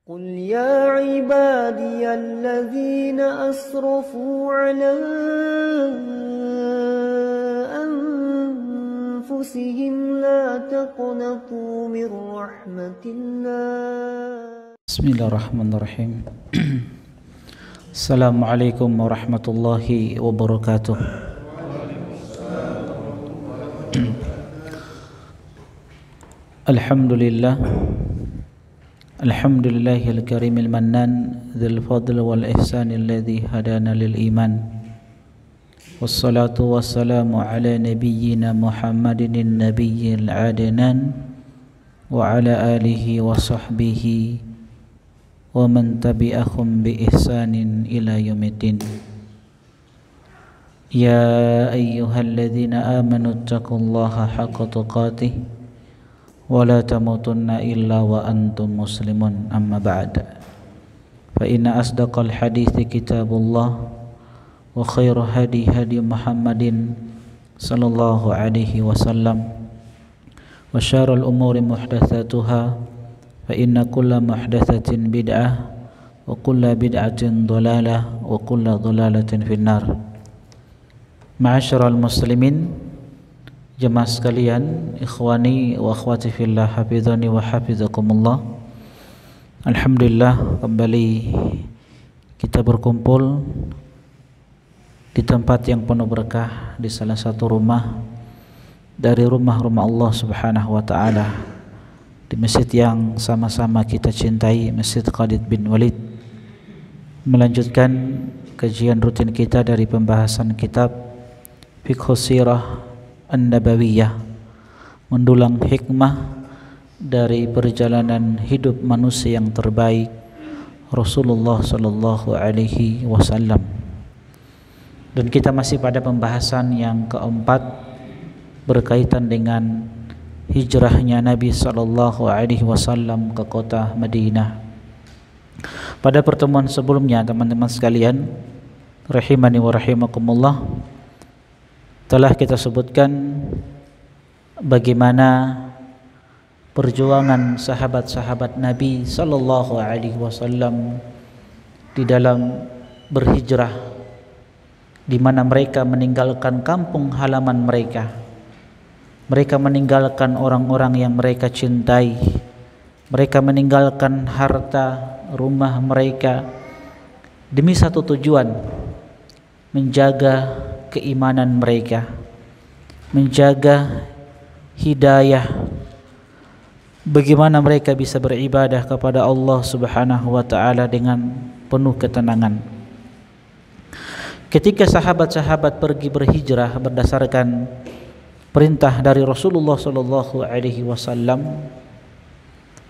قل يا عبادي الذين أسرفوا على أنفسهم لا تقنطوا من رحمة الله. بسم الله الرحمن الرحيم. السلام عليكم ورحمة الله وبركاته. الحمد لله الحمد لله الكريم المنان ذي الفضل والإحسان الذي هدانا للإيمان والصلاة والسلام على نبينا محمد النبي العدنان وعلى آله وصحبه ومن تبعهم بإحسان إلى يوم الدين. يا أيها الذين آمنوا اتقوا الله حق تقاته ولا تموتن إلا وأنتم مسلمون. أما بعد فإن أصدق الحديث كتاب الله وخير هدي هدي محمد صلى الله عليه وسلم وشر الأمور محدثاتها فإن كل محدثة بدعة وكل بدعة ضلالة وكل ضلالة في النار. Ma'asyiral muslimin, jemaah sekalian, ikhwani wa akhwati fillah, hafizani wa hafizakumullah. Alhamdulillah, kembali kita berkumpul di tempat yang penuh berkah, di salah satu rumah dari rumah-rumah Allah Subhanahu wa taala, di masjid yang sama-sama kita cintai, Masjid Khalid bin Walid, melanjutkan kajian rutin kita dari pembahasan kitab Fiqhus Sirah An-Nabawiyah, mendulang hikmah dari perjalanan hidup manusia yang terbaik, Rasulullah sallallahu alaihi wasallam. Dan kita masih pada pembahasan yang keempat berkaitan dengan hijrahnya Nabi sallallahu alaihi wasallam ke kota Madinah. Pada pertemuan sebelumnya, teman-teman sekalian rahimani wa rahimakumullah, telah kita sebutkan bagaimana perjuangan sahabat-sahabat Nabi sallallahu alaihi wasallam di dalam berhijrah, di mana mereka meninggalkan kampung halaman mereka. Mereka meninggalkan orang-orang yang mereka cintai. Mereka meninggalkan harta rumah mereka demi satu tujuan, menjaga keimanan mereka, menjaga hidayah, bagaimana mereka bisa beribadah kepada Allah Subhanahu wa taala dengan penuh ketenangan. Ketika sahabat-sahabat pergi berhijrah berdasarkan perintah dari Rasulullah sallallahu alaihi wasallam,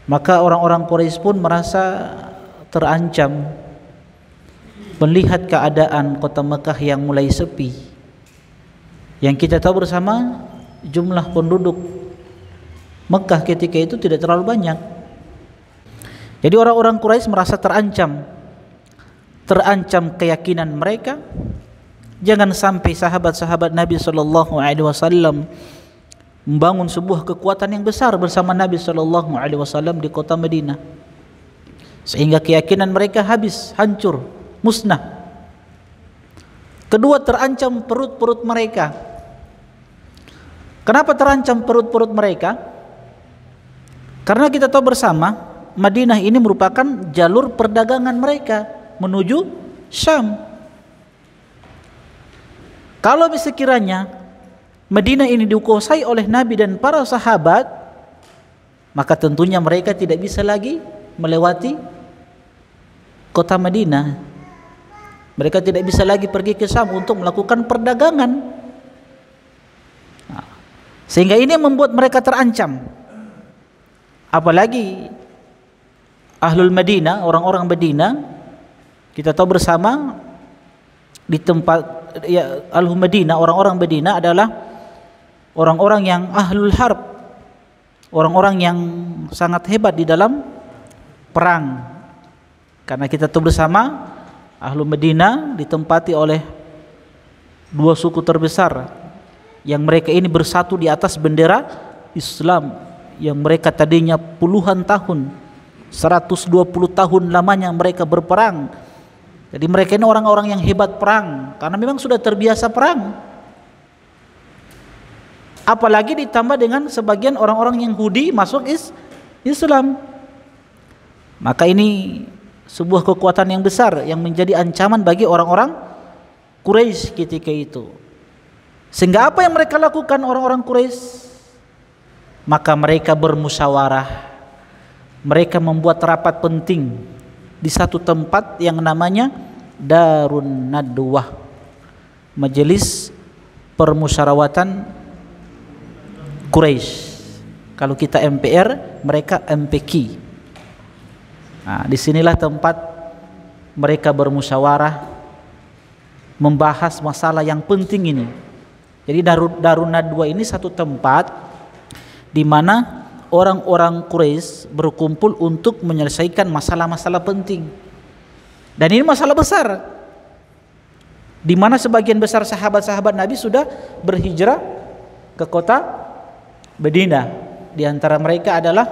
maka orang-orang Quraisy pun merasa terancam melihat keadaan kota Mekah yang mulai sepi. Yang kita tahu bersama, jumlah penduduk Mekah ketika itu tidak terlalu banyak. Jadi orang-orang Quraisy merasa terancam keyakinan mereka. Jangan sampai sahabat-sahabat Nabi sallallahu alaihi wasallam membangun sebuah kekuatan yang besar bersama Nabi sallallahu alaihi wasallam di kota Madinah, sehingga keyakinan mereka habis, hancur, musnah. Kedua, terancam perut-perut mereka. Kenapa terancam perut-perut mereka? Karena kita tahu bersama, Madinah ini merupakan jalur perdagangan mereka menuju Syam. Kalau sekiranya Madinah ini dikuasai oleh Nabi dan para sahabat, maka tentunya mereka tidak bisa lagi melewati kota Madinah. Mereka tidak bisa lagi pergi ke Syam untuk melakukan perdagangan. Sehingga ini membuat mereka terancam. Apalagi Ahlul Madinah, orang-orang Madinah, kita tahu bersama di tempat ya, Ahlul Madinah, orang-orang Madinah adalah orang-orang yang ahlul harb, orang-orang yang sangat hebat di dalam perang. Karena kita tahu bersama Ahlul Madinah ditempati oleh dua suku terbesar yang mereka ini bersatu di atas bendera Islam, yang mereka tadinya puluhan tahun 120 tahun lamanya mereka berperang. Jadi mereka ini orang-orang yang hebat perang karena memang sudah terbiasa perang. Apalagi ditambah dengan sebagian orang-orang Yahudi masuk Islam. Maka ini sebuah kekuatan yang besar yang menjadi ancaman bagi orang-orang Quraisy ketika itu. Sehingga apa yang mereka lakukan orang-orang Quraisy? Maka mereka bermusyawarah. Mereka membuat rapat penting di satu tempat yang namanya Darun Nadwah, majelis permusyawaratan Quraisy. Kalau kita MPR, mereka MPQ. Nah, disinilah tempat mereka bermusyawarah membahas masalah yang penting ini. Jadi Darun Nadwah ini satu tempat di mana orang-orang Quraisy berkumpul untuk menyelesaikan masalah-masalah penting. Dan ini masalah besar, di mana sebagian besar sahabat-sahabat Nabi sudah berhijrah ke kota Madinah. Di antara mereka adalah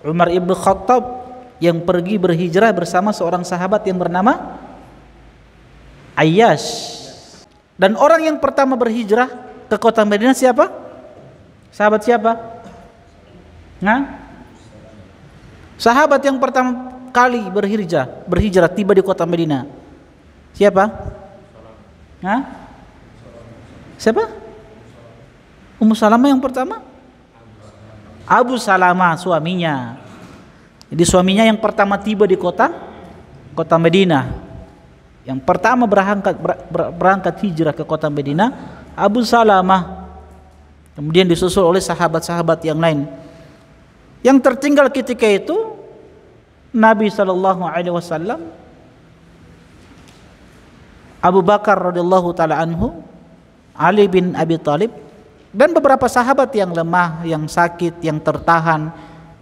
Umar ibn Khattab yang pergi berhijrah bersama seorang sahabat yang bernama Ayyash. Dan orang yang pertama berhijrah ke kota Madinah siapa? Sahabat siapa? Sahabat yang pertama kali berhijrah tiba di kota Madinah. Siapa? Siapa? Ummu Salamah yang pertama? Abu Salamah suaminya. Jadi suaminya yang pertama tiba di kota Madinah. Yang pertama berangkat hijrah ke kota Madinah, Abu Salamah. Kemudian disusul oleh sahabat-sahabat yang lain. Yang tertinggal ketika itu Nabi SAW, Abu Bakar radhiyallahu taala anhu, Ali bin Abi Thalib, dan beberapa sahabat yang lemah, yang sakit, yang tertahan,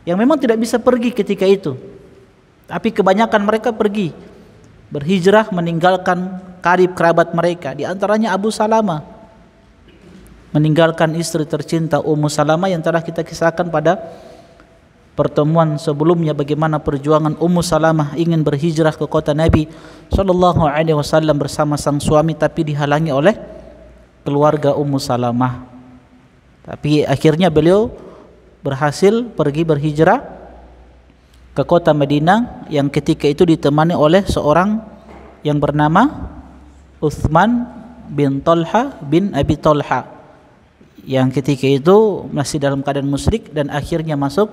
yang memang tidak bisa pergi ketika itu. Tapi kebanyakan mereka pergi berhijrah meninggalkan karib kerabat mereka. Di antaranya Abu Salamah meninggalkan istri tercinta Ummu Salamah yang telah kita kisahkan pada pertemuan sebelumnya, bagaimana perjuangan Ummu Salamah ingin berhijrah ke kota Nabi SAW bersama sang suami, tapi dihalangi oleh keluarga Ummu Salamah. Tapi akhirnya beliau berhasil pergi berhijrah ke kota Madinah, yang ketika itu ditemani oleh seorang yang bernama Utsman bin Talha bin Abi Talha, yang ketika itu masih dalam keadaan musyrik dan akhirnya masuk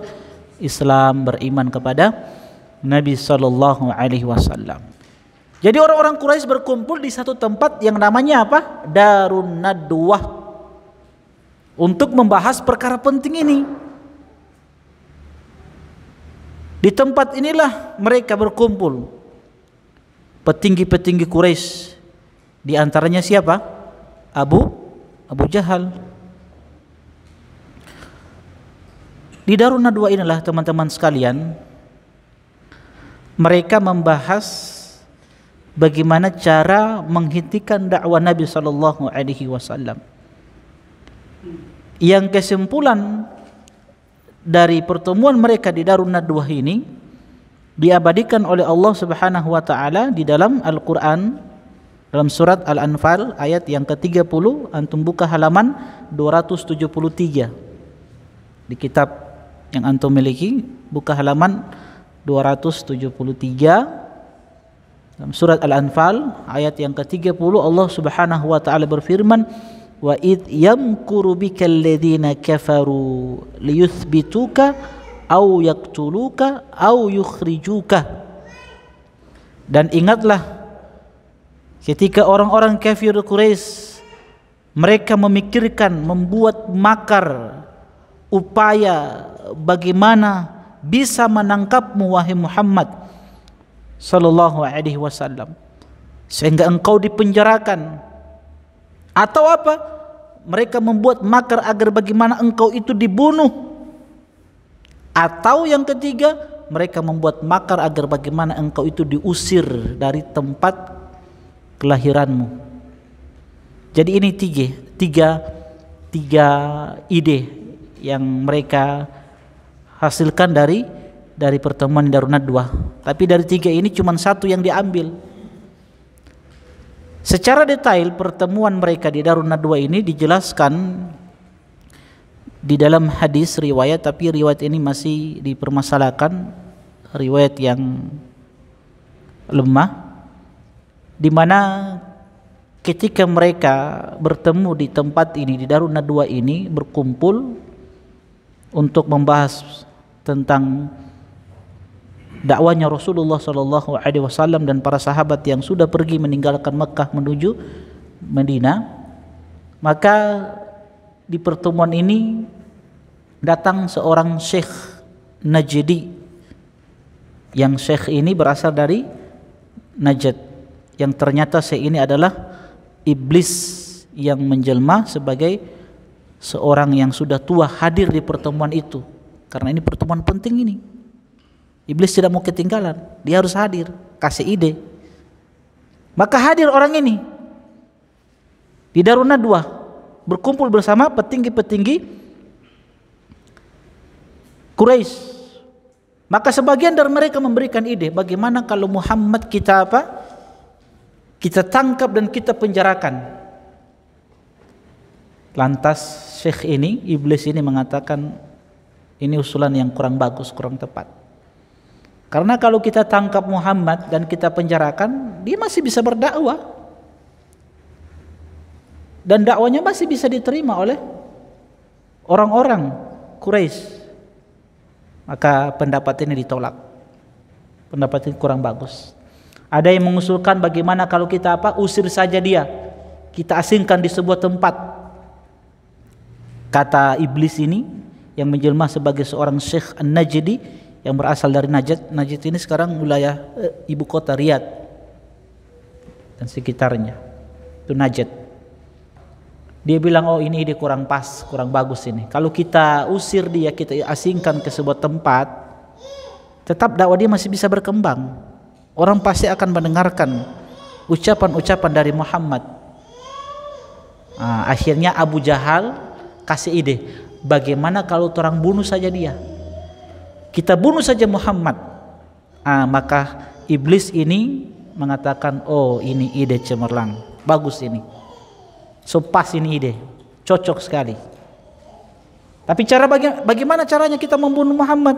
Islam, beriman kepada Nabi SAW. Jadi orang-orang Quraisy berkumpul di satu tempat yang namanya apa? Darun Nadwah, untuk membahas perkara penting ini. Di tempat inilah mereka berkumpul, petinggi-petinggi Quraisy. Di antaranya siapa? Abu Jahal. Di Darun Nadwah inilah teman-teman sekalian, mereka membahas bagaimana cara menghentikan dakwah Nabi SAW. Yang kesimpulan dari pertemuan mereka di Darun Nadwah ini diabadikan oleh Allah Subhanahu wa taala di dalam Al-Qur'an, dalam surat Al-Anfal ayat yang ke-30. Antum buka halaman 273 di kitab yang antum miliki, buka halaman 273 dalam surat Al-Anfal ayat yang ke-30. Allah Subhanahu wa taala berfirman, wa id yamkuru bikal ladzina kafaru liyuthbituka au yaqtuluka au yukhrijuka. Dan ingatlah ketika orang-orang kafir Quraisy mereka memikirkan, membuat makar, upaya bagaimana bisa menangkapmu wahai Muhammad sallallahu alaihi wasallam sehingga engkau dipenjarakan, atau apa? Mereka membuat makar agar bagaimana engkau itu dibunuh, atau yang ketiga mereka membuat makar agar bagaimana engkau itu diusir dari tempat kelahiranmu. Jadi ini tiga ide yang mereka hasilkan dari dari pertemuan Darun Nadwah. Tapi dari 3 ini cuma 1 yang diambil. Secara detail pertemuan mereka di Darun Nadwah ini dijelaskan di dalam hadis riwayat, tapi riwayat ini masih dipermasalahkan, riwayat yang lemah, di mana ketika mereka bertemu di tempat ini, di Darun Nadwah ini, berkumpul untuk membahas tentang dakwahnya Rasulullah SAW dan para sahabat yang sudah pergi meninggalkan Mekah menuju Madinah, maka di pertemuan ini datang seorang syekh Najdi, yang syekh ini berasal dari Najd, yang ternyata syekh ini adalah iblis yang menjelma sebagai seorang yang sudah tua hadir di pertemuan itu. Karena ini pertemuan penting ini, iblis tidak mau ketinggalan, dia harus hadir, kasih ide. Maka hadir orang ini di Darun Nadwah, berkumpul bersama petinggi-petinggi Quraisy. Maka sebagian dari mereka memberikan ide, bagaimana kalau Muhammad kita kita tangkap dan kita penjarakan. Lantas syekh ini, iblis ini mengatakan, ini usulan yang kurang bagus, kurang tepat. Karena kalau kita tangkap Muhammad dan kita penjarakan, dia masih bisa berdakwah. Dan dakwanya masih bisa diterima oleh orang-orang Quraisy. Maka pendapat ini ditolak. Pendapat ini kurang bagus. Ada yang mengusulkan bagaimana kalau kita usir saja dia, kita asingkan di sebuah tempat. Kata iblis ini yang menjelma sebagai seorang Syekh An-Najdi yang berasal dari Najd. Najd ini sekarang wilayah ibu kota Riyadh dan sekitarnya. Itu Najd. Dia bilang, oh ini ide kurang pas, kurang bagus ini. Kalau kita usir dia, kita asingkan ke sebuah tempat, tetap dakwah dia masih bisa berkembang. Orang pasti akan mendengarkan ucapan-ucapan dari Muhammad. Akhirnya Abu Jahal kasih ide, bagaimana kalau orang bunuh saja dia? Kita bunuh saja Muhammad. Maka iblis ini mengatakan, oh ini ide cemerlang, bagus ini. So pas ini ide, cocok sekali. Tapi bagaimana caranya kita membunuh Muhammad?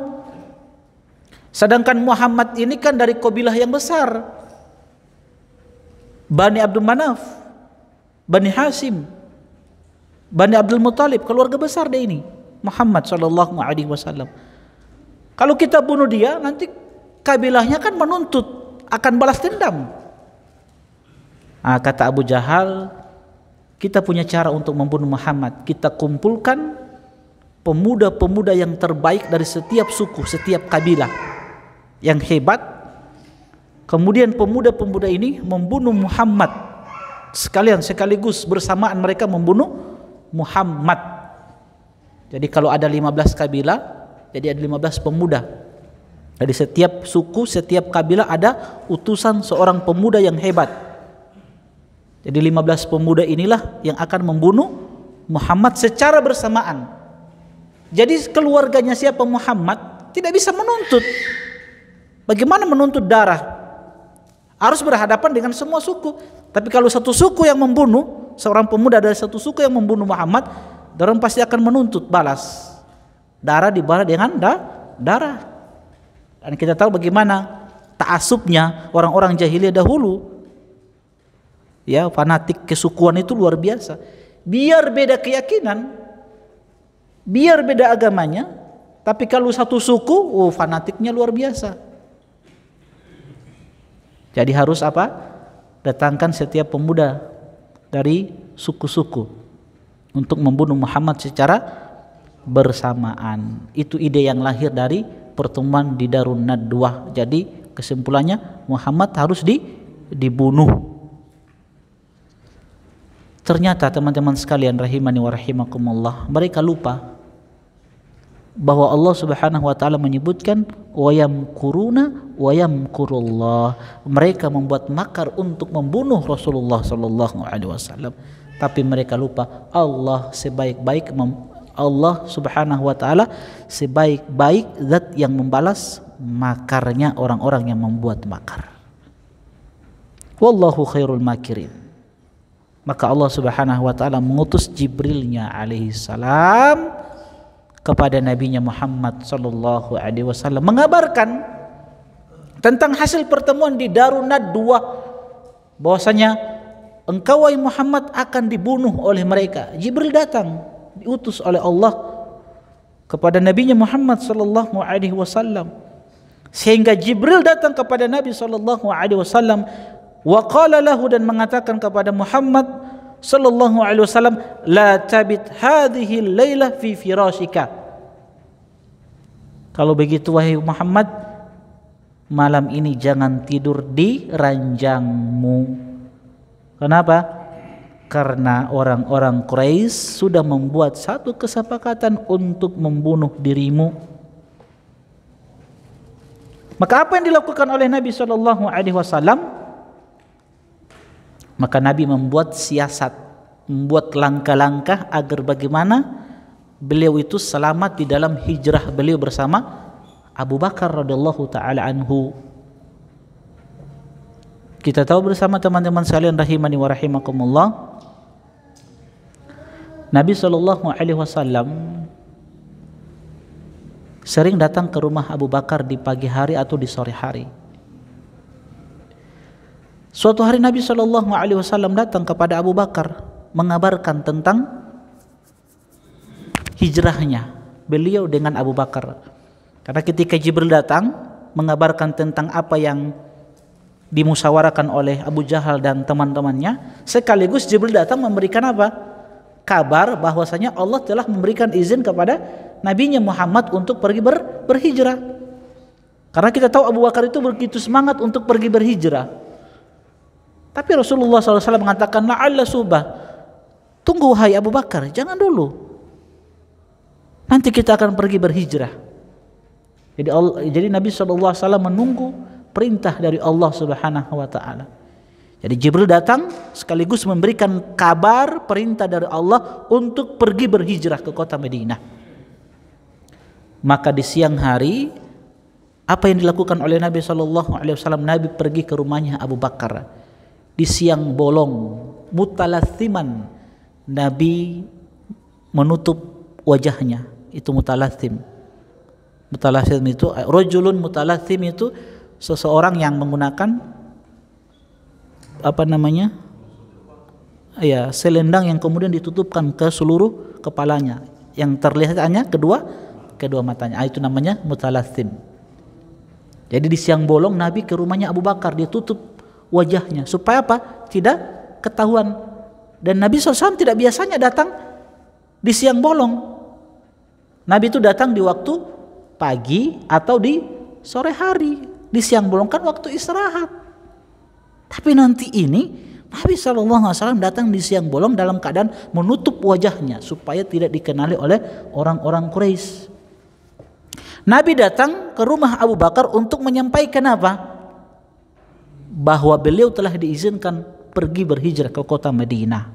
Sedangkan Muhammad ini kan dari kabilah yang besar, Bani Abdul Manaf, Bani Hashim, Bani Abdul Muttalib, keluarga besar dia ini, Muhammad SAW. Kalau kita bunuh dia, nanti kabilahnya kan menuntut, akan balas dendam. Kata Abu Jahal, kita punya cara untuk membunuh Muhammad. Kita kumpulkan pemuda-pemuda yang terbaik dari setiap suku, setiap kabilah yang hebat. Kemudian pemuda-pemuda ini membunuh Muhammad sekaligus bersamaan mereka membunuh Muhammad. Jadi kalau ada 15 kabilah, jadi ada 15 pemuda. Dari setiap suku, setiap kabilah ada utusan seorang pemuda yang hebat. Jadi 15 pemuda inilah yang akan membunuh Muhammad secara bersamaan. Jadi keluarganya siapa Muhammad tidak bisa menuntut. Bagaimana menuntut darah? Harus berhadapan dengan semua suku. Tapi kalau satu suku yang membunuh, seorang pemuda dari satu suku yang membunuh Muhammad, orang pasti akan menuntut balas. Darah dibalas dengan darah. Dan kita tahu bagaimana ta'asubnya orang-orang jahiliyah dahulu. Ya, fanatik kesukuan itu luar biasa. Biar beda keyakinan, biar beda agamanya, tapi kalau satu suku, fanatiknya luar biasa. Jadi harus datangkan setiap pemuda dari suku-suku untuk membunuh Muhammad secara bersamaan. Itu ide yang lahir dari pertemuan di Darun Nadwah. Jadi kesimpulannya Muhammad harus dibunuh. Ternyata teman-teman sekalian rahimani wa rahimakumullah, mereka lupa bahwa Allah Subhanahu wa taala menyebutkan wa yamkuruna wa yamkurullah. Mereka membuat makar untuk membunuh Rasulullah sallallahu alaihi wasallam, tapi mereka lupa Allah Subhanahu wa taala sebaik-baik zat yang membalas makarnya orang-orang yang membuat makar. Wallahu khairul makirin. Maka Allah Subhanahu wa taala mengutus Jibrilnya alaihi salam kepada nabinya Muhammad sallallahu alaihi wasallam mengabarkan tentang hasil pertemuan di Darun Nadwa, bahwasanya engkau wahai Muhammad akan dibunuh oleh mereka. Jibril datang diutus oleh Allah kepada nabinya Muhammad sallallahu alaihi wasallam, sehingga Jibril datang kepada Nabi sallallahu alaihi wasallam wa qala lahu, dan mengatakan kepada Muhammad sallallahu alaihi wasallam, la tabit hadhihi lailah fi firashika. Kalau begitu wahai Muhammad, malam ini jangan tidur di ranjangmu. Kenapa? Karena orang-orang Quraisy sudah membuat satu kesepakatan untuk membunuh dirimu. Maka apa yang dilakukan oleh Nabi sallallahu alaihi wasallam? Maka Nabi membuat siasat, membuat langkah-langkah agar bagaimana beliau itu selamat di dalam hijrah beliau bersama Abu Bakar radhiyallahu taala anhu. Kita tahu bersama teman-teman sekalian rahimani wa rahimakumullah, Nabi sallallahu alaihi wasallam sering datang ke rumah Abu Bakar di pagi hari atau di sore hari. Suatu hari Nabi sallallahu alaihi wasallam datang kepada Abu Bakar mengabarkan tentang hijrahnya beliau dengan Abu Bakar. Karena ketika Jibril datang mengabarkan tentang apa yang dimusyawarahkan oleh Abu Jahal dan teman-temannya, sekaligus Jibril datang memberikan apa? Kabar bahwasanya Allah telah memberikan izin kepada nabinya Muhammad untuk pergi berhijrah. Karena kita tahu Abu Bakar itu begitu semangat untuk pergi berhijrah. Tapi Rasulullah SAW mengatakan, la'alla subah, tunggu wahai Abu Bakar, jangan dulu, nanti kita akan pergi berhijrah. Jadi Nabi SAW menunggu perintah dari Allah Subhanahu wa taala. Jadi Jibril datang sekaligus memberikan kabar perintah dari Allah untuk pergi berhijrah ke kota Madinah. Maka di siang hari apa yang dilakukan oleh Nabi SAW? Nabi pergi ke rumahnya Abu Bakar di siang bolong, mutalathiman. Nabi menutup wajahnya. Itu mutalathim. Mutalathim itu rajulun mutalathim, itu seseorang yang menggunakan apa namanya? Ya, selendang yang kemudian ditutupkan ke seluruh kepalanya. Yang terlihat hanya kedua matanya. Itu namanya mutalathim. Jadi di siang bolong Nabi ke rumahnya Abu Bakar, dia tutup wajahnya supaya apa? Tidak ketahuan. Dan Nabi SAW tidak biasanya datang di siang bolong. Nabi itu datang di waktu pagi atau di sore hari. Di siang bolong kan waktu istirahat. Tapi nanti ini Nabi SAW datang di siang bolong dalam keadaan menutup wajahnya supaya tidak dikenali oleh orang-orang Quraisy. Nabi datang ke rumah Abu Bakar untuk menyampaikan apa? Bahwa beliau telah diizinkan pergi berhijrah ke kota Madinah.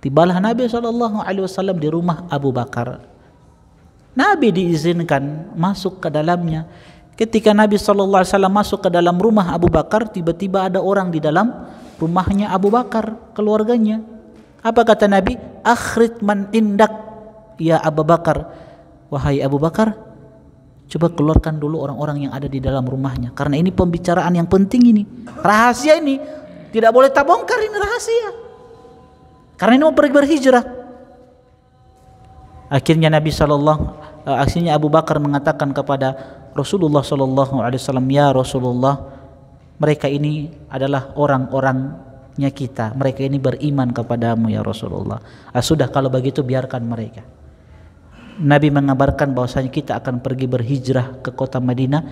Tibalah Nabi SAW di rumah Abu Bakar. Nabi diizinkan masuk ke dalamnya. Ketika Nabi SAW masuk ke dalam rumah Abu Bakar, tiba-tiba ada orang di dalam rumahnya Abu Bakar, keluarganya. Apa kata Nabi? Akhrid man indak ya Abu Bakar. Wahai Abu Bakar, coba keluarkan dulu orang-orang yang ada di dalam rumahnya, karena ini pembicaraan yang penting, ini rahasia, ini tidak boleh tak bongkar, ini rahasia, karena ini mau pergi berhijrah. Akhirnya Abu Bakar mengatakan kepada Rasulullah SAW, ya Rasulullah, mereka ini adalah orang-orangnya kita, mereka ini beriman kepadamu ya Rasulullah. Sudah kalau begitu biarkan mereka. Nabi mengabarkan bahwasanya kita akan pergi berhijrah ke kota Madinah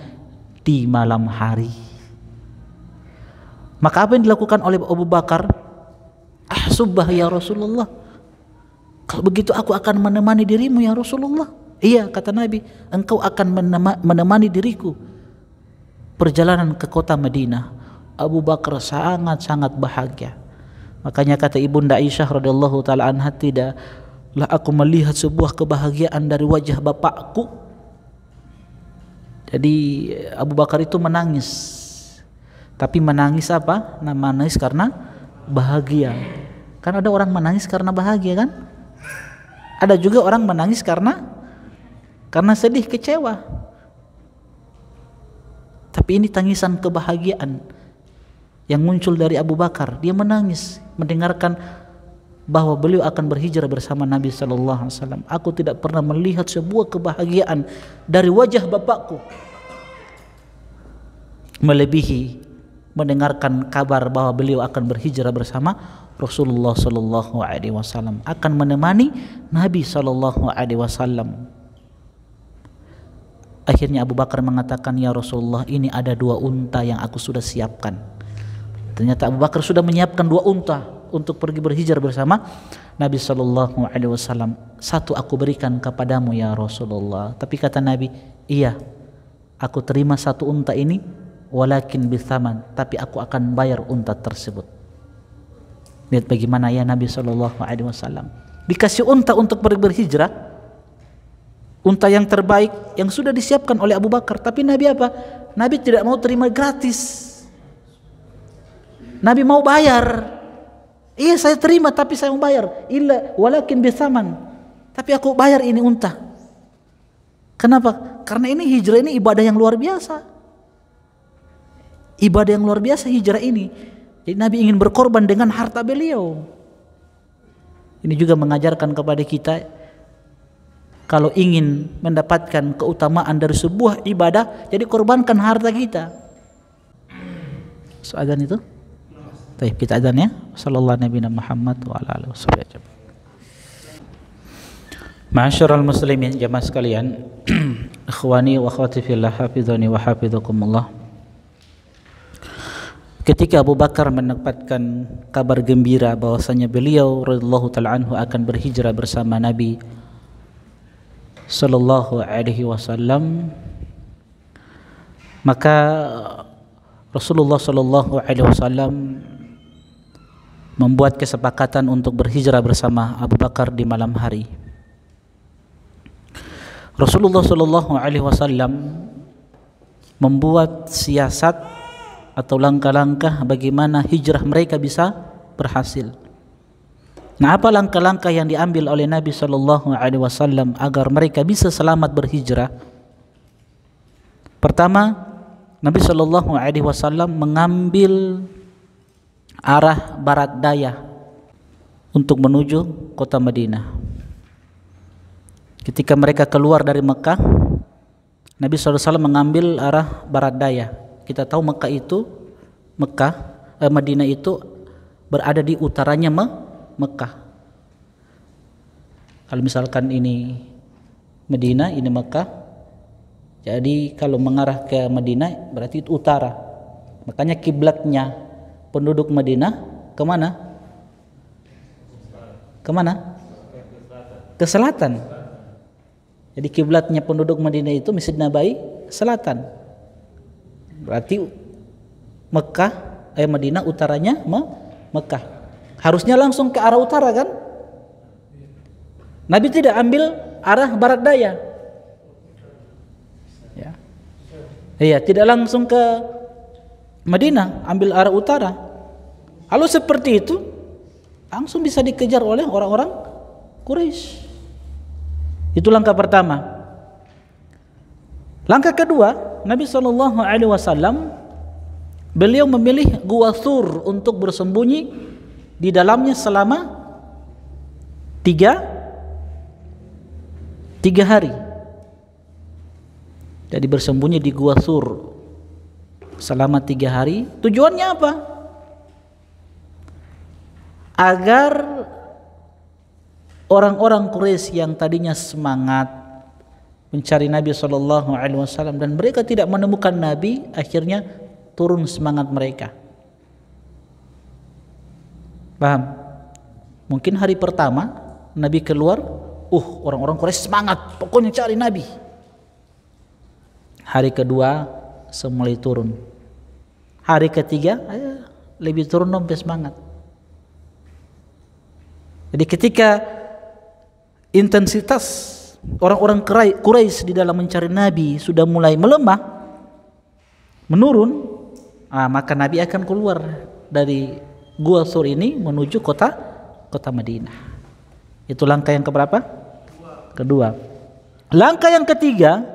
di malam hari. Maka apa yang dilakukan oleh Abu Bakar? Subah ya Rasulullah, kalau begitu aku akan menemani dirimu ya Rasulullah. Iya, kata Nabi, engkau akan menemani diriku perjalanan ke kota Madinah. Abu Bakar sangat-sangat bahagia. Makanya kata Ibunda Aisyah radhiyallahu taala anha, tidaklah aku melihat sebuah kebahagiaan dari wajah bapakku Jadi Abu Bakar itu menangis. Tapi menangis apa? Nah, menangis karena bahagia. Kan ada orang menangis karena bahagia kan? Ada juga orang menangis karena sedih, kecewa. Tapi ini tangisan kebahagiaan yang muncul dari Abu Bakar. Dia menangis mendengarkan bahwa beliau akan berhijrah bersama Nabi sallallahu alaihi wasallam. Aku tidak pernah melihat sebuah kebahagiaan dari wajah bapakku melebihi mendengarkan kabar bahwa beliau akan berhijrah bersama Rasulullah sallallahu alaihi wasallam, akan menemani Nabi sallallahu alaihi wasallam. Akhirnya Abu Bakar mengatakan, "Ya Rasulullah, ini ada 2 unta yang aku sudah siapkan." Ternyata Abu Bakar sudah menyiapkan 2 unta untuk pergi berhijrah bersama Nabi sallallahu alaihi wasallam. "Satu aku berikan kepadamu ya Rasulullah." Tapi kata Nabi, "Iya, aku terima 1 unta ini, walakin bithaman, tapi aku akan bayar unta tersebut." Lihat bagaimana ya Nabi sallallahu alaihi wasallam. Dikasih unta untuk pergi berhijrah, unta yang terbaik yang sudah disiapkan oleh Abu Bakar. Tapi Nabi apa? Nabi tidak mau terima gratis. Nabi mau bayar. Iya, saya terima tapi saya mau bayar. Illa walakin bithaman. Tapi aku bayar ini unta. Kenapa? Karena ini hijrah ini ibadah yang luar biasa. Ibadah yang luar biasa hijrah ini. Jadi Nabi ingin berkorban dengan harta beliau. Ini juga mengajarkan kepada kita, kalau ingin mendapatkan keutamaan dari sebuah ibadah, jadi korbankan harta kita. So, azan itu? Baik, kita azan ya. Sallallahu nabiyana Muhammad wa ala alihi wasallam. Ma'asyiral muslimin, jamaah sekalian, ikhwani wa akhwati fillah, hafizani wa hafizakumullah. Ketika Abu Bakar mendapatkan kabar gembira bahwasanya beliau radhiyallahu ta'ala anhu akan berhijrah bersama Nabi sallallahu alaihi wasallam, maka Rasulullah sallallahu alaihi wasallam membuat kesepakatan untuk berhijrah bersama Abu Bakar di malam hari. Rasulullah sallallahu alaihi wasallam membuat siasat atau langkah-langkah bagaimana hijrah mereka bisa berhasil. Nah, apa langkah-langkah yang diambil oleh Nabi sallallahu alaihi wasallam agar mereka bisa selamat berhijrah? Pertama, Nabi sallallahu alaihi wasallam mengambil arah barat daya untuk menuju kota Madinah. Ketika mereka keluar dari Mekah, Nabi sallallahu alaihi wasallam mengambil arah barat daya. Kita tahu Madinah itu berada di utaranya Mekah. Kalau misalkan ini Madinah, ini Mekah, jadi kalau mengarah ke Madinah berarti itu utara. Makanya kiblatnya penduduk Madinah kemana? Kemana? Ke selatan. Jadi kiblatnya penduduk Madinah itu Masjid Nabawi selatan. Berarti Madinah utaranya Mekah. Harusnya langsung ke arah utara kan? Nabi tidak ambil arah barat daya. Ya. Iya, tidak langsung ke Madinah, ambil arah utara. Kalau seperti itu, langsung bisa dikejar oleh orang-orang Quraisy. Itu langkah pertama. Langkah kedua, Nabi SAW beliau memilih Gua Thur untuk bersembunyi di dalamnya selama 3 hari. Jadi bersembunyi di Gua Thur selama 3 hari. Tujuannya apa? Agar orang-orang Quraisy yang tadinya semangat mencari Nabi SAW dan mereka tidak menemukan Nabi, akhirnya turun semangat mereka. Paham? Mungkin hari pertama Nabi keluar, orang-orang Quraisy semangat, pokoknya cari Nabi. Hari kedua mulai turun. Hari ketiga lebih turun sampai semangat. Jadi ketika intensitas orang-orang Quraisy di dalam mencari Nabi sudah mulai melemah, menurun, maka Nabi akan keluar dari Gua Thur ini menuju kota Madinah. Itu langkah yang keberapa? Kedua. Langkah yang ketiga,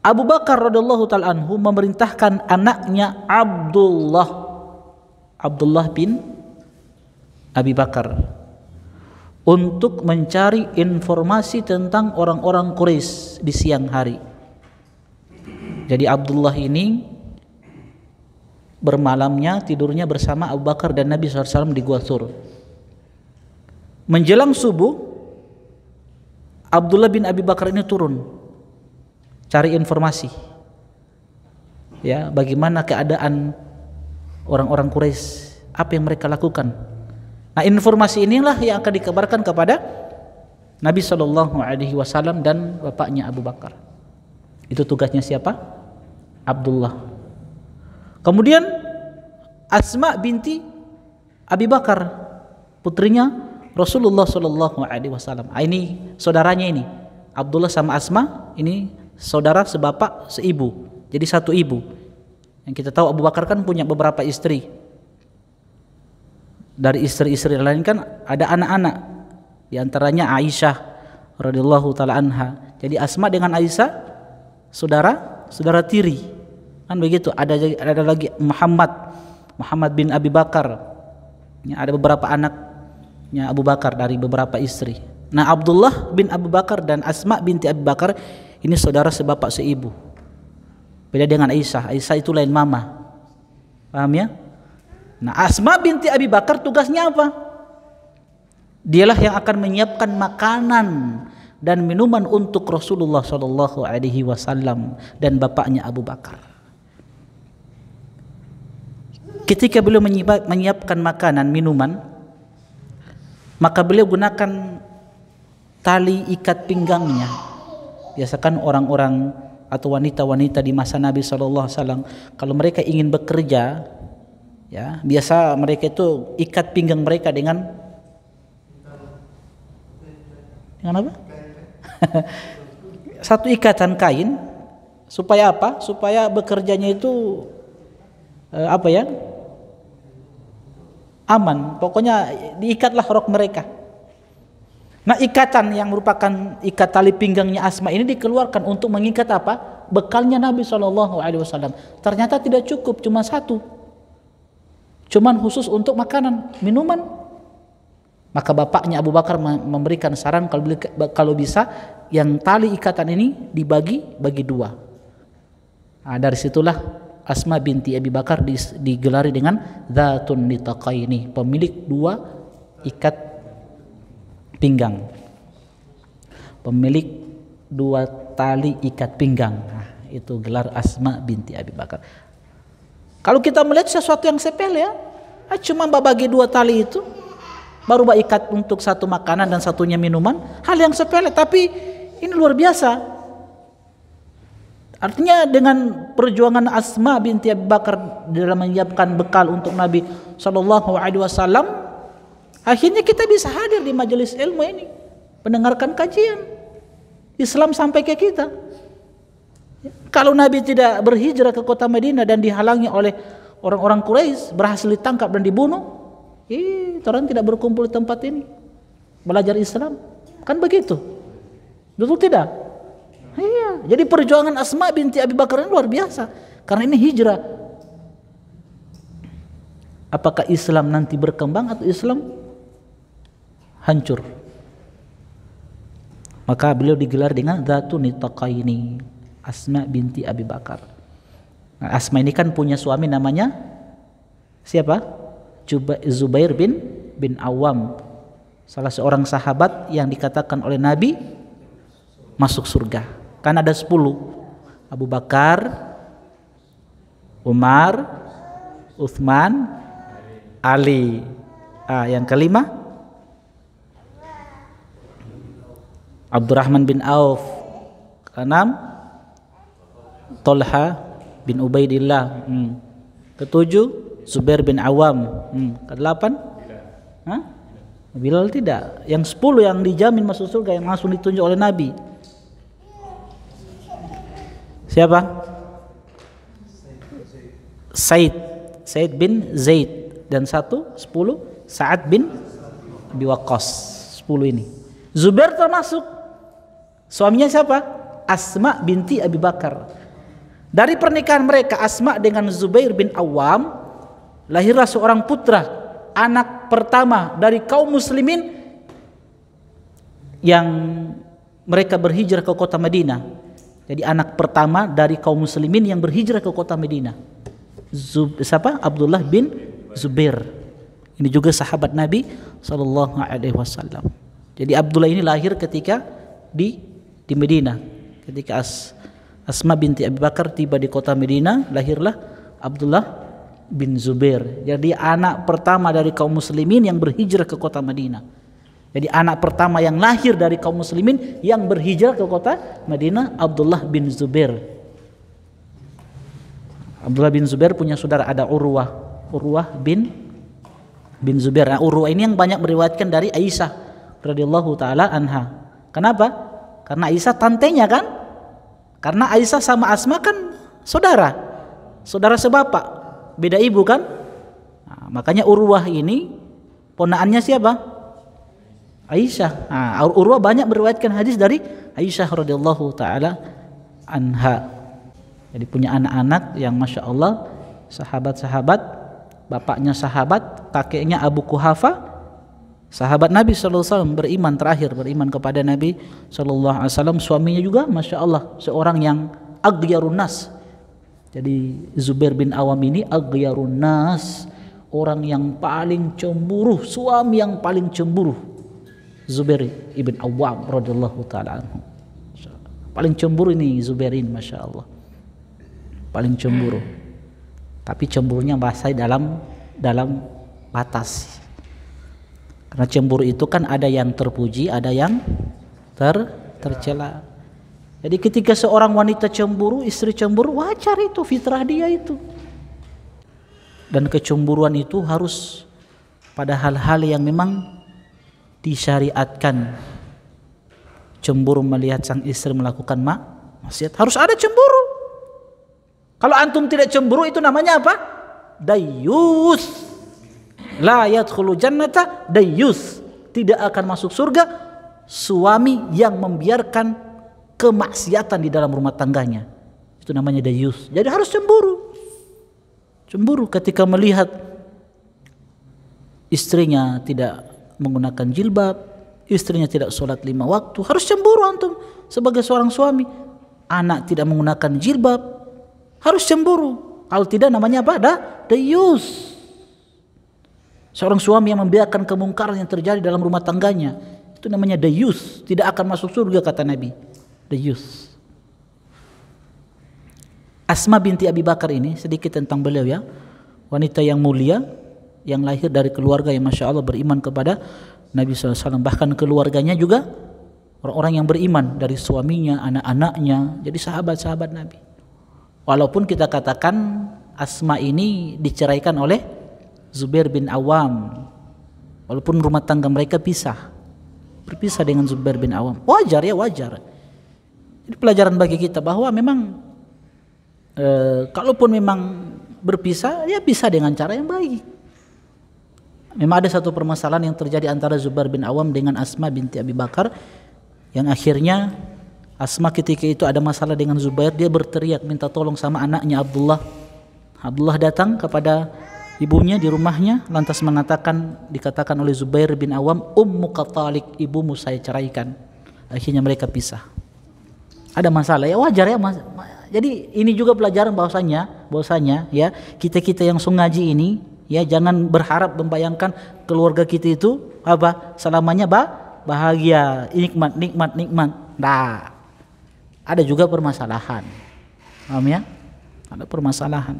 Abu Bakar radhiyallahu taala anhu memerintahkan anaknya Abdullah bin Abi Bakar untuk mencari informasi tentang orang-orang Quraisy di siang hari. Jadi Abdullah ini bermalamnya tidurnya bersama Abu Bakar dan Nabi SAW di Gua Thur. Menjelang subuh, Abdullah bin Abi Bakar ini turun cari informasi, ya, bagaimana keadaan orang-orang Quraisy, apa yang mereka lakukan. Nah, informasi inilah yang akan dikabarkan kepada Nabi SAW dan bapaknya Abu Bakar. Itu tugasnya siapa? Abdullah. Kemudian Asma binti Abi Bakar, putrinya Rasulullah SAW. Ini saudaranya ini. Abdullah sama Asma ini saudara sebapak seibu. Jadi satu ibu. Yang kita tahu Abu Bakar kan punya beberapa istri. Dari istri-istri lain kan ada anak-anak. Di antaranya Aisyah radhiyallahu taala anha. Jadi Asma dengan Aisyah saudara tiri. Kan begitu. Ada lagi Muhammad bin Abi Bakar. Ya, ada beberapa anaknya Abu Bakar dari beberapa istri. Nah, Abdullah bin Abu Bakar dan Asma binti Abi Bakar ini saudara sebapak seibu. Beda dengan Aisyah. Aisyah itu lain mama. Paham ya? Nah, Asma binti Abi Bakar tugasnya apa? Dialah yang akan menyiapkan makanan dan minuman untuk Rasulullah SAW dan bapaknya Abu Bakar. Ketika beliau menyiapkan makanan, minuman, maka beliau gunakan tali ikat pinggangnya. Biasakan orang-orang atau wanita-wanita di masa Nabi SAW, kalau mereka ingin bekerja, ya, biasa mereka itu ikat pinggang mereka dengan apa? Satu ikatan kain. Supaya apa? Supaya bekerjanya itu aman. Pokoknya diikatlah rok mereka. Nah, ikatan yang merupakan ikat tali pinggangnya Asma ini dikeluarkan untuk mengikat apa? Bekalnya Nabi SAW. Ternyata tidak cukup, cuma satu. Cuman khusus untuk makanan, minuman. Maka bapaknya Abu Bakar memberikan saran kalau bisa yang tali ikatan ini dibagi dua. Nah, dari situlah Asma binti Abi Bakar digelari dengan Dzatun Nitaqaini, pemilik dua ikat pinggang. Pemilik dua tali ikat pinggang. Nah, itu gelar Asma binti Abi Bakar. Kalau kita melihat sesuatu yang sepele, ya, cuma bagi dua tali itu, baru ikat untuk satu makanan dan satunya minuman, hal yang sepele, tapi ini luar biasa. Artinya dengan perjuangan Asma binti Abi Bakar dalam menyiapkan bekal untuk Nabi SAW, akhirnya kita bisa hadir di majelis ilmu ini, mendengarkan kajian Islam sampai ke kita. Kalau Nabi tidak berhijrah ke kota Madinah dan dihalangi oleh orang-orang Quraisy, berhasil ditangkap dan dibunuh, orang tidak berkumpul di tempat ini belajar Islam, kan begitu? Betul tidak? Iya, jadi perjuangan Asma binti Abi Bakar ini luar biasa, karena ini hijrah. Apakah Islam nanti berkembang atau Islam hancur? Maka beliau digelar dengan Dzatun Nitaqaini, Asma binti Abi Bakar. Nah, Asma ini kan punya suami namanya siapa? Zubair bin Awam, salah seorang sahabat yang dikatakan oleh Nabi masuk surga. Kan ada 10, Abu Bakar, Umar, Uthman, Ali. Yang kelima Abdurrahman bin Auf. Keenam Tolha bin Ubaidillah. Ketujuh Zubair bin Awam. Kedelapan Bilal tidak. Yang 10 yang dijamin masuk surga, yang langsung ditunjuk oleh Nabi. Siapa? Said bin Zaid. Dan 10 Sa'ad bin Abi Waqqas. 10 ini. Zubair termasuk. Suaminya siapa? Asma binti Abi Bakar. Dari pernikahan mereka Asma dengan Zubair bin Awam, lahirlah seorang putra, anak pertama dari kaum muslimin yang mereka berhijrah ke kota Madinah. Jadi anak pertama dari kaum muslimin yang berhijrah ke kota Madinah. Siapa? Abdullah bin Zubair. Ini juga sahabat Nabi sallallahu alaihi wasallam. Jadi Abdullah ini lahir ketika di Madinah. Ketika Asma binti Abi Bakar tiba di kota Madinah, lahirlah Abdullah bin Zubair. Jadi anak pertama dari kaum muslimin yang berhijrah ke kota Madinah. Jadi anak pertama yang lahir dari kaum muslimin yang berhijrah ke kota Madinah, Abdullah bin Zubair. Abdullah bin Zubair punya saudara, ada Urwah bin Zubair. Nah, Urwah ini yang banyak meriwayatkan dari Aisyah radhiyallahu taala anha. Kenapa? Karena Aisyah tantenya kan? Karena Aisyah sama Asma kan saudara sebapak, beda ibu kan? Nah, makanya Urwah ini ponaannya siapa? Aisyah. Nah, Urwah banyak meriwayatkan hadis dari Aisyah radhiyallahu taala anha. Jadi punya anak-anak yang masya Allah sahabat-sahabat, bapaknya sahabat, kakeknya Abu Kuhafa, sahabat Nabi sallallahu alaihi wasallam, beriman kepada Nabi sallallahu alaihi wasallam. Suaminya juga masya Allah seorang yang aghyarun nas. Jadi Zubair bin Awam ini aghyarun nas, orang yang paling cemburu, suami yang paling cemburu. Zubair ibn Awam radhiyallahu taala anhu. Paling cemburu ini Zubair ini masya Allah. Paling cemburu. Tapi cemburunya bahasa dalam batas. Karena cemburu itu kan ada yang terpuji, ada yang tercela. Jadi ketika seorang wanita cemburu, istri cemburu, wajar itu, fitrah dia itu. Dan kecemburuan itu harus pada hal-hal yang memang disyariatkan. Cemburu melihat sang istri melakukan maksiat, harus ada cemburu. Kalau antum tidak cemburu itu namanya apa? Dayyus. La yadkhulu jannata dayyus. Tidak akan masuk surga suami yang membiarkan kemaksiatan di dalam rumah tangganya. Itu namanya dayyus. Jadi harus cemburu. Cemburu ketika melihat istrinya tidak menggunakan jilbab, istrinya tidak sholat 5 waktu, harus cemburu antum sebagai seorang suami. Anak tidak menggunakan jilbab, harus cemburu. Kalau tidak namanya apa? Dayyus. Seorang suami yang membiarkan kemungkaran yang terjadi dalam rumah tangganya, itu namanya dayyus, tidak akan masuk surga kata Nabi. Dayyus. Asma binti Abi Bakar ini, sedikit tentang beliau ya. Wanita yang mulia, yang lahir dari keluarga yang masya Allah beriman kepada Nabi SAW. Bahkan keluarganya juga orang-orang yang beriman, dari suaminya, anak-anaknya, jadi sahabat-sahabat Nabi. Walaupun kita katakan Asma ini diceraikan oleh Zubair bin Awam, walaupun rumah tangga mereka berpisah dengan Zubair bin Awam, wajar ya, wajar. Ini pelajaran bagi kita bahwa memang kalaupun memang berpisah, ya pisah dengan cara yang baik. Memang ada satu permasalahan yang terjadi antara Zubair bin Awam dengan Asma binti Abi Bakar, yang akhirnya Asma ketika itu ada masalah dengan Zubair, dia berteriak minta tolong sama anaknya Abdullah. Abdullah datang kepada ibunya di rumahnya, lantas dikatakan oleh Zubair bin Awam, ummuka talik, ibumu saya ceraikan. Akhirnya mereka pisah. Ada masalah ya, wajar ya. Jadi ini juga pelajaran bahwasanya ya, kita yang ngaji ini ya, jangan berharap membayangkan keluarga kita itu apa selamanya bahagia, nikmat. Nah, ada juga permasalahan. Paham ya? Ada permasalahan.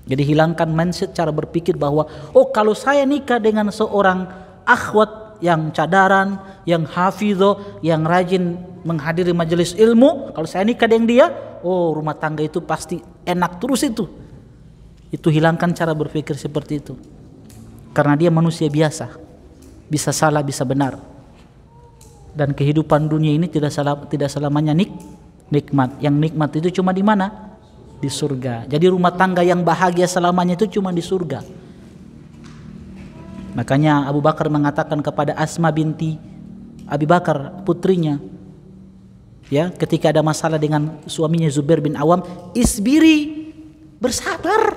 Jadi hilangkan mindset cara berpikir bahwa oh kalau saya nikah dengan seorang akhwat yang cadaran, yang hafidho, yang rajin menghadiri majelis ilmu, kalau saya nikah dengan dia, oh rumah tangga itu pasti enak terus itu. Itu hilangkan cara berpikir seperti itu. Karena dia manusia biasa. bisa salah, bisa benar. Dan kehidupan dunia ini tidak selamanya nikmat. Yang nikmat itu cuma di mana? Di surga. Jadi rumah tangga yang bahagia selamanya itu cuma di surga. Makanya Abu Bakar mengatakan kepada Asma binti Abi Bakar, putrinya, ya, ketika ada masalah dengan suaminya Zubair bin Awam, isbiri, bersabar.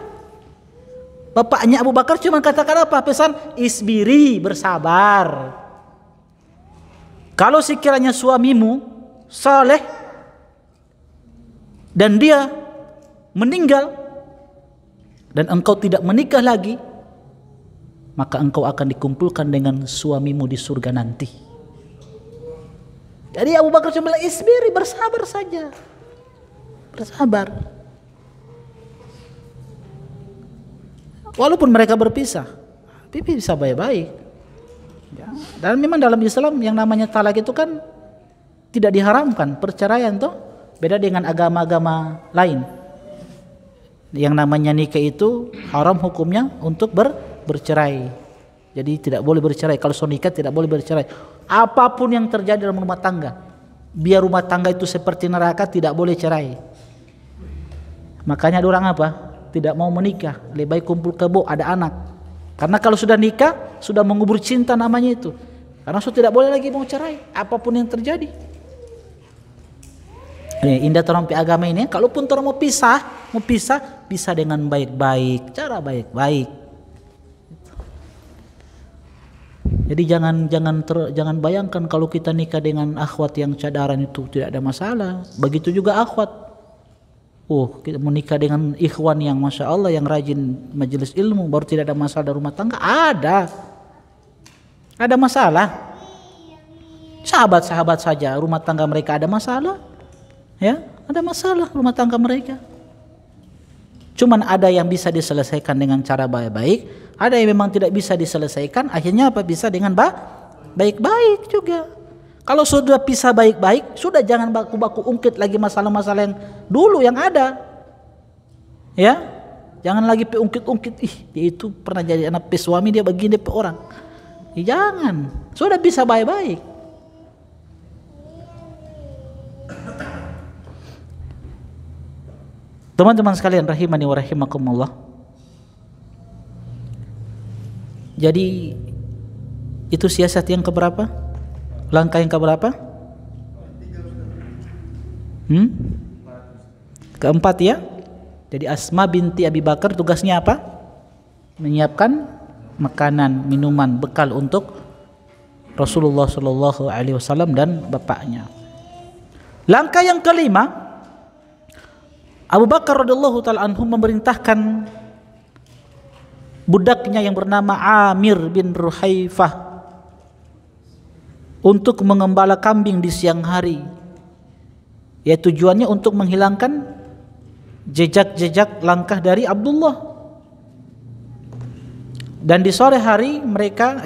Bapaknya Abu Bakar cuma katakan apa? Pesan, isbiri, bersabar. Kalau sekiranya suamimu saleh dan dia meninggal dan engkau tidak menikah lagi, maka engkau akan dikumpulkan dengan suamimu di surga nanti. Jadi Abu Bakar cuma bilang, isbiri, bersabar saja. Bersabar. Walaupun mereka berpisah, tapi bisa baik-baik. Ya. Dan memang dalam Islam yang namanya talak itu kan tidak diharamkan. Perceraian tuh beda dengan agama-agama lain. Yang namanya nikah itu haram hukumnya untuk bercerai. Jadi tidak boleh bercerai. Kalau sudah nikah tidak boleh bercerai. Apapun yang terjadi dalam rumah tangga, biar rumah tangga itu seperti neraka, tidak boleh cerai. Makanya ada orang apa? Tidak mau menikah, lebih baik kumpul kebo, ada anak. Karena kalau sudah nikah, sudah mengubur cinta namanya itu. Karena sudah tidak boleh lagi mau cerai, apapun yang terjadi. Ini indah terampi agama ini. Kalaupun orang mau pisah, bisa dengan baik-baik, cara baik-baik. Jadi jangan bayangkan kalau kita nikah dengan akhwat yang cadaran itu tidak ada masalah. Begitu juga akhwat. Kita menikah dengan ikhwan yang Masya Allah, yang rajin majelis ilmu, baru tidak ada masalah dalam rumah tangga. Ada masalah. Sahabat-sahabat saja rumah tangga mereka ada masalah. Ya, ada masalah rumah tangga mereka. Cuman ada yang bisa diselesaikan dengan cara baik-baik, ada yang memang tidak bisa diselesaikan, akhirnya apa? Bisa dengan baik-baik juga. Kalau sudah pisah baik-baik, sudah jangan baku-baku ungkit lagi masalah-masalah yang dulu yang ada. Ya, jangan lagi ungkit-ungkit. Dia itu pernah jadi anak suami, dia begini pe orang. Jangan. Sudah bisa baik-baik. Teman-teman sekalian rahimani wa rahimakumullah. Jadi itu siasat yang keberapa? Langkah yang keberapa? Keempat ya. Jadi Asma binti Abi Bakar tugasnya apa? Menyiapkan makanan, minuman, bekal untuk Rasulullah Shallallahu Alaihi Wasallam dan bapaknya. Langkah yang kelima, Abu Bakar radhiyallahu taala anhu memerintahkan budaknya yang bernama Amir bin Ruhaifah untuk mengembala kambing di siang hari. Ya, tujuannya untuk menghilangkan jejak-jejak langkah dari Abdullah. Dan di sore hari mereka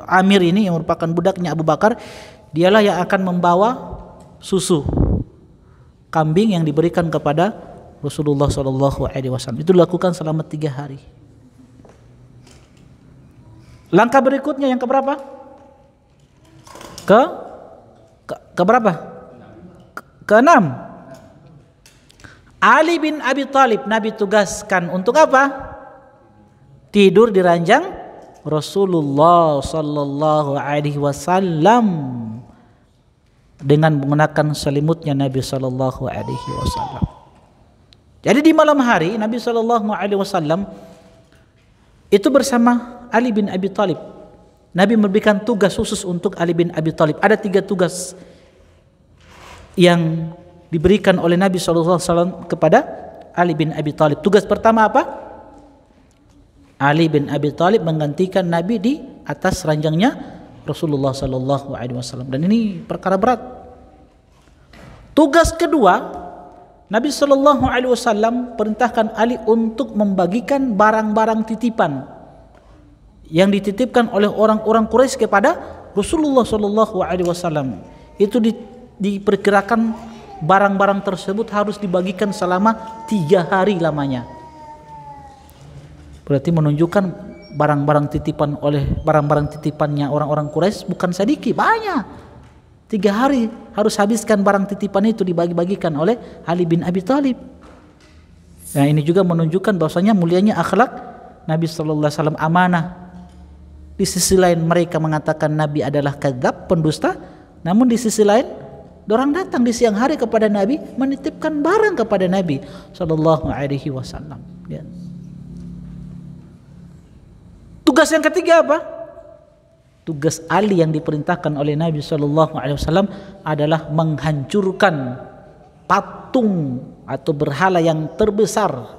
Amir ini yang merupakan budaknya Abu Bakar, dialah yang akan membawa susu kambing yang diberikan kepada Rasulullah Shallallahu Alaihi Wasallam. Itu dilakukan selama 3 hari. Langkah berikutnya yang keberapa? Ke berapa? Ke-6. Ali bin Abi Thalib Nabi tugaskan untuk apa? Tidur di ranjang Rasulullah Sallallahu Alaihi Wasallam dengan menggunakan selimutnya Nabi Sallallahu Alaihi Wasallam. Jadi di malam hari Nabi Sallallahu Alaihi Wasallam itu bersama Ali bin Abi Thalib. Nabi memberikan tugas khusus untuk Ali bin Abi Thalib. Ada 3 tugas yang diberikan oleh Nabi SAW kepada Ali bin Abi Thalib. Tugas pertama apa? Ali bin Abi Thalib menggantikan Nabi di atas ranjangnya Rasulullah SAW. Dan ini perkara berat. Tugas kedua, Nabi SAW perintahkan Ali untuk membagikan barang-barang titipan yang dititipkan oleh orang-orang Quraisy kepada Rasulullah SAW. Itu diperkirakan barang-barang tersebut harus dibagikan selama 3 hari lamanya. Berarti menunjukkan barang-barang titipannya orang-orang Quraisy bukan sedikit, banyak. 3 hari harus habiskan barang titipan itu dibagi-bagikan oleh Ali bin Abi Thalib. Nah, ini juga menunjukkan bahwasanya mulianya akhlak Nabi sallallahu alaihi wasallam, amanah. Di sisi lain mereka mengatakan Nabi adalah kadzab, pendusta, namun di sisi lain orang datang di siang hari kepada Nabi, menitipkan barang kepada Nabi sallallahu alaihi wasallam. Ya. Tugas yang ketiga apa? Tugas Ali yang diperintahkan oleh Nabi sallallahu alaihi wasallam adalah menghancurkan patung atau berhala yang terbesar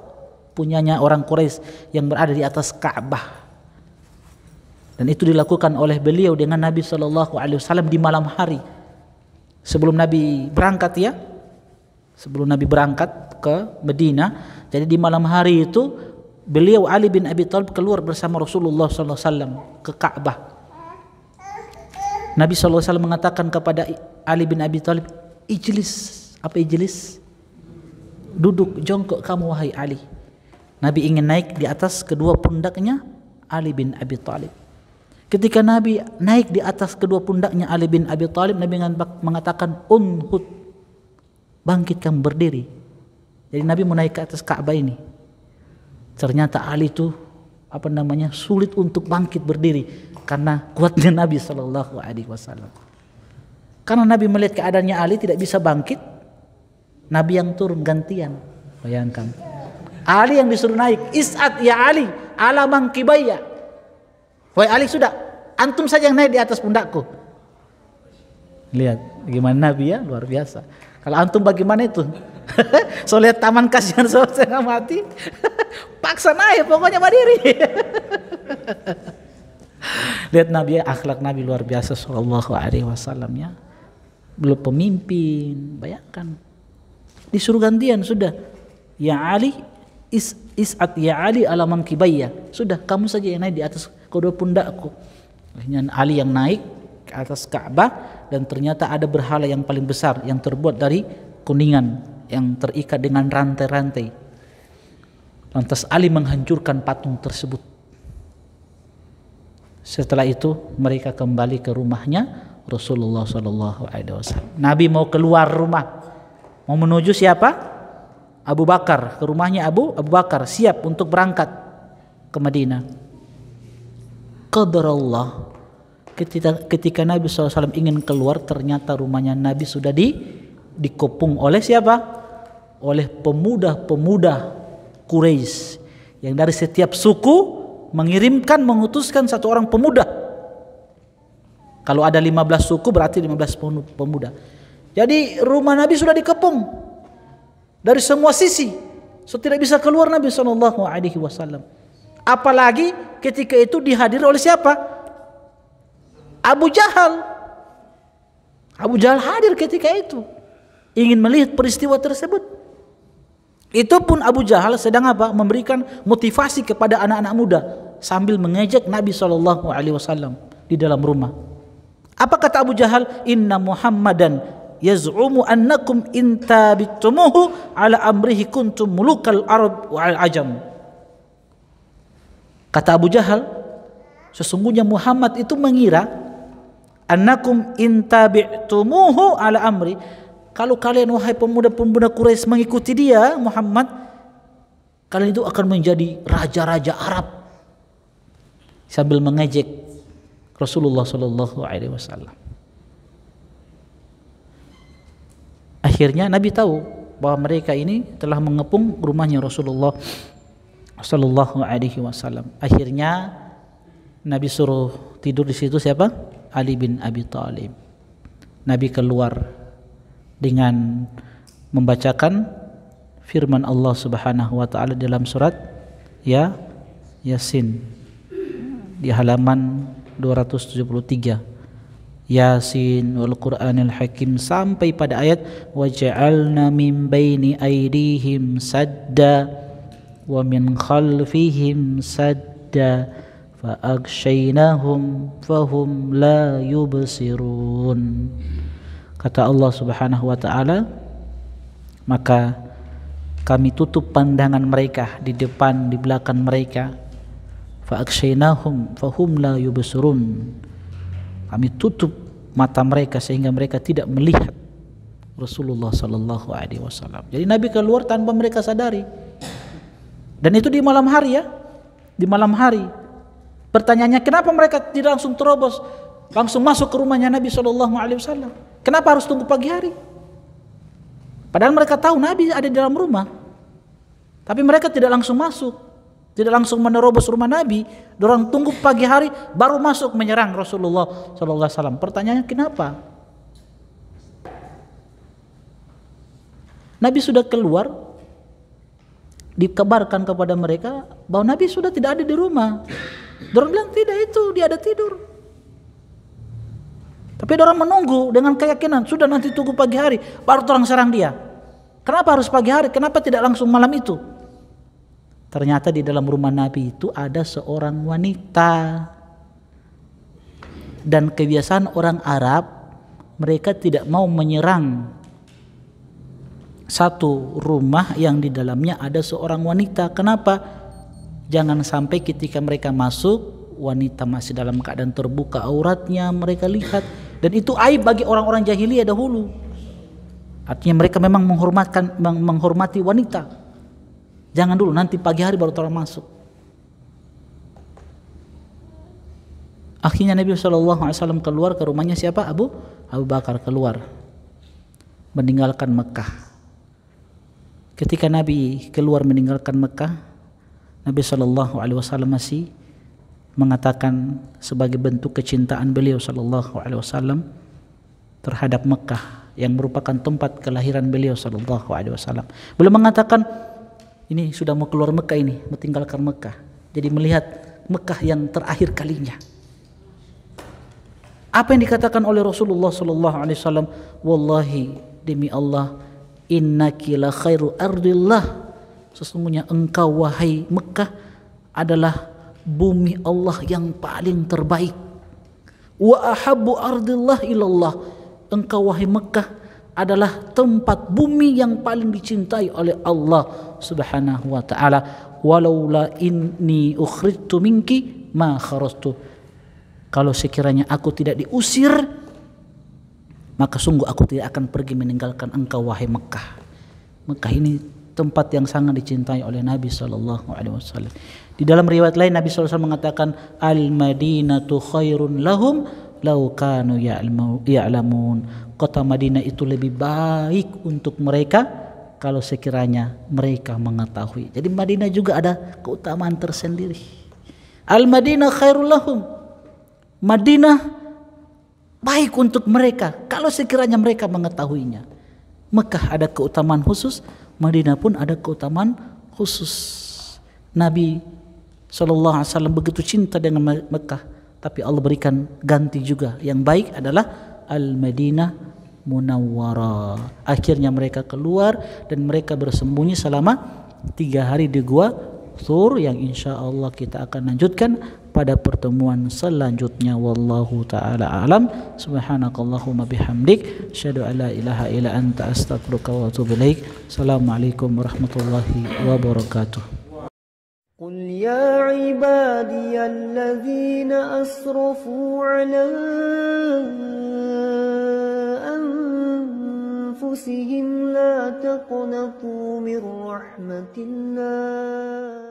punyanya orang Quraisy yang berada di atas Ka'bah. Dan itu dilakukan oleh beliau dengan Nabi sallallahu alaihi wasallam di malam hari. Sebelum Nabi berangkat ya. Sebelum Nabi berangkat ke Madinah, jadi di malam hari itu beliau Ali bin Abi Thalib keluar bersama Rasulullah sallallahu alaihi wasallam ke Ka'bah. Nabi sallallahu alaihi wasallam mengatakan kepada Ali bin Abi Thalib, "Ijlis." Apa ijlis? Duduk, jongkok kamu wahai Ali. Nabi ingin naik di atas kedua pundaknya Ali bin Abi Thalib. Ketika Nabi naik di atas kedua pundaknya Ali bin Abi Thalib, Nabi mengatakan, "Unhud." Bangkit kamu, berdiri. Jadi Nabi mau naik ke atas Ka'bah ini. Ternyata Ali itu sulit untuk bangkit berdiri karena kuatnya Nabi sallallahu alaihi wasallam. Karena Nabi melihat keadaannya Ali tidak bisa bangkit, Nabi yang turun gantian. Bayangkan. Ali yang disuruh naik, "Is'ad ya Ali, ala mankibayya." Wahai Ali, sudah, antum saja yang naik di atas pundakku. Lihat bagaimana Nabi ya, luar biasa. Kalau antum bagaimana itu? So lihat taman kasihan setengah mati, paksa naik, pokoknya berdiri. Lihat Nabi ya, akhlak Nabi luar biasa sallallahu alaihi wasallam ya. Belum pemimpin, bayangkan. Disuruh gantian sudah. Ya Ali, is'at ya Ali ala mankibayya. Sudah, kamu saja yang naik di atas kedua pundakku. Akhirnya Ali yang naik ke atas Ka'bah, dan ternyata ada berhala yang paling besar yang terbuat dari kuningan yang terikat dengan rantai-rantai. Lantas Ali menghancurkan patung tersebut. Setelah itu mereka kembali ke rumahnya Rasulullah sallallahu alaihi wasallam. Nabi mau keluar rumah, mau menuju siapa? Abu Bakar, ke rumahnya Abu Bakar, siap untuk berangkat ke Madinah. Qadarullah, ketika Nabi SAW ingin keluar, ternyata rumahnya Nabi sudah dikepung oleh siapa? Oleh pemuda-pemuda Quraisy yang dari setiap suku mengutuskan satu orang pemuda. Kalau ada 15 suku berarti 15 pemuda. Jadi rumah Nabi sudah dikepung dari semua sisi, so tidak bisa keluar Nabi SAW. Apalagi ketika itu dihadiri oleh siapa? Abu Jahal. Abu Jahal hadir ketika itu, ingin melihat peristiwa tersebut. Itu pun Abu Jahal sedang memberikan motivasi kepada anak-anak muda sambil mengejek Nabi SAW di dalam rumah. Apa kata Abu Jahal? "Inna Muhammadan yaz'umu annakum in tabitumuhu ala amrihi kuntum mulukal arab wal ajam." Kata Abu Jahal, sesungguhnya Muhammad itu mengira annakum in tabi'tumuhu ala amri, kalau kalian wahai pemuda-pemuda Quraisy mengikuti dia Muhammad, kalian itu akan menjadi raja-raja Arab. Sambil mengejek Rasulullah sallallahu alaihi wasallam. Akhirnya Nabi tahu bahwa mereka ini telah mengepung rumahnya Rasulullah sallallahu alaihi wasallam. Akhirnya Nabi suruh tidur di situ siapa? Ali bin Abi Thalib. Nabi keluar dengan membacakan firman Allah Subhanahu wa taala dalam surat Yasin di halaman 273. Yasin wal Qur'anil Hakim sampai pada ayat waja'alna min baini aydihim sadda wa min khalfihim sadda fa aghshaynahum fahum la yubsirun. Kata Allah Subhanahu wa taala, maka kami tutup pandangan mereka di depan di belakang mereka, fa'akshaynahum fahum la yubsirun. Kami tutup mata mereka sehingga mereka tidak melihat Rasulullah sallallahu alaihi wasallam. Jadi Nabi keluar tanpa mereka sadari. Dan itu di malam hari ya. Di malam hari. Pertanyaannya, kenapa mereka tidak langsung terobos, langsung masuk ke rumahnya Nabi sallallahu alaihi wasallam? Kenapa harus tunggu pagi hari? Padahal mereka tahu Nabi ada di dalam rumah. Tapi mereka tidak langsung masuk. Tidak langsung menerobos rumah Nabi, dorang tunggu pagi hari baru masuk menyerang Rasulullah sallallahu alaihi wasallam. Pertanyaannya kenapa? Nabi sudah keluar, dikabarkan kepada mereka bahwa Nabi sudah tidak ada di rumah. Dorang bilang tidak, itu dia ada tidur. Tapi dorang menunggu dengan keyakinan, sudah nanti tunggu pagi hari baru dorang serang dia. Kenapa harus pagi hari? Kenapa tidak langsung malam itu? Ternyata di dalam rumah Nabi itu ada seorang wanita. Dan kebiasaan orang Arab, mereka tidak mau menyerang satu rumah yang di dalamnya ada seorang wanita. Kenapa? Jangan sampai ketika mereka masuk, wanita masih dalam keadaan terbuka auratnya, mereka lihat. Dan itu aib bagi orang-orang jahiliyah dahulu. Artinya mereka memang menghormati wanita. Jangan dulu, nanti pagi hari baru orang masuk. Akhirnya Nabi SAW keluar ke rumahnya siapa? Abu Bakar keluar meninggalkan Mekah. Ketika Nabi keluar meninggalkan Mekah, Nabi SAW masih mengatakan sebagai bentuk kecintaan beliau SAW terhadap Mekah yang merupakan tempat kelahiran beliau SAW. Beliau mengatakan, ini sudah mau keluar Mekah, ini mau tinggalkan Mekah. Jadi melihat Mekah yang terakhir kalinya. Apa yang dikatakan oleh Rasulullah SAW? Wallahi, demi Allah, innaki la khairu ardillah. Sesungguhnya engkau wahai Mekah adalah bumi Allah yang paling terbaik. Wa ahabbu ardillah ilallah. Engkau wahai Mekah adalah tempat bumi yang paling dicintai oleh Allah Subhanahu wa taala. Walaula inni ukhrijtu minki ma kharastu. Kalau sekiranya aku tidak diusir, maka sungguh aku tidak akan pergi meninggalkan engkau wahai Mekah. Mekah ini tempat yang sangat dicintai oleh Nabi sallallahu alaihi wasallam. Di dalam riwayat lain Nabi sallallahu alaihi wasallam mengatakan, al-Madinatu khairun lahum law kanu ya'lamun. Kota Madinah itu lebih baik untuk mereka kalau sekiranya mereka mengetahui. Jadi Madinah juga ada keutamaan tersendiri. Al-Madinah khairul lahum. Madinah baik untuk mereka kalau sekiranya mereka mengetahuinya. Mekah ada keutamaan khusus, Madinah pun ada keutamaan khusus. Nabi SAW begitu cinta dengan Mekah, tapi Allah berikan ganti juga. Yang baik adalah Al-Madinah Munawwarah. Akhirnya mereka keluar dan mereka bersembunyi selama 3 hari di gua Thur, yang insya Allah kita akan lanjutkan pada pertemuan selanjutnya. Wallahu ta'ala a'lam. Subhanakallahumma bihamdik, asyhadu an la ilaha illa anta, astaghfiruka wa atubu ilaik. Assalamualaikum warahmatullahi wabarakatuh. قل يا عبادي الذين أسرفوا على أنفسهم لا تقنطوا من رحمة الله